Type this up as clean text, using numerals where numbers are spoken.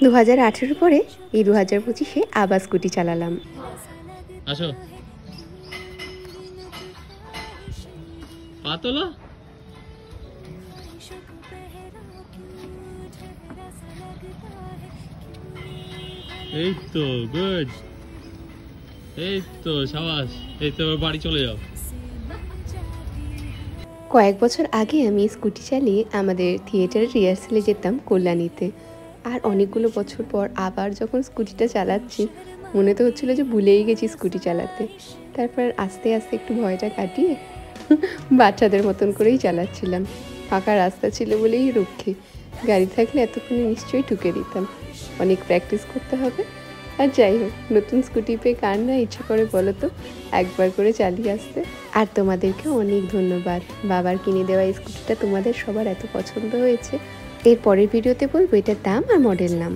2018 পরে এই 2025-এ আবার স্কুটি চালালাম। আসো পাতলা এই তো গুড, এই তো সাবাস, এই তো বাড়ি চলে যাও। কয়েক বছর আগে আমি স্কুটি চালিয়ে আমাদের থিয়েটারের রিহার্সালে যেতাম কল্যাণীতে। আর অনেকগুলো বছর পর আবার যখন স্কুটিটা চালাচ্ছি, মনে তো হচ্ছিলো যে ভুলেই গেছি স্কুটি চালাতে। তারপর আস্তে আস্তে একটু ভয়টা কাটিয়ে বাচ্চাদের মতন করেই চালাচ্ছিলাম। ফাঁকা রাস্তা ছিল বলেই রক্ষে, গাড়ি থাকলে এতক্ষণে নিশ্চয়ই ঠুকে দিতাম। অনেক প্র্যাকটিস করতে হবে। আর যাই হোক, নতুন স্কুটি পেয়ে কার না ইচ্ছে করে বলো তো একবার করে চালিয়ে আসতে। আর তোমাদেরকেও অনেক ধন্যবাদ, বাবার কিনে দেওয়া এই স্কুটিটা তোমাদের সবার এত পছন্দ হয়েছে। এর পরের ভিডিওতে বলবো এটার দাম আর মডেল নাম।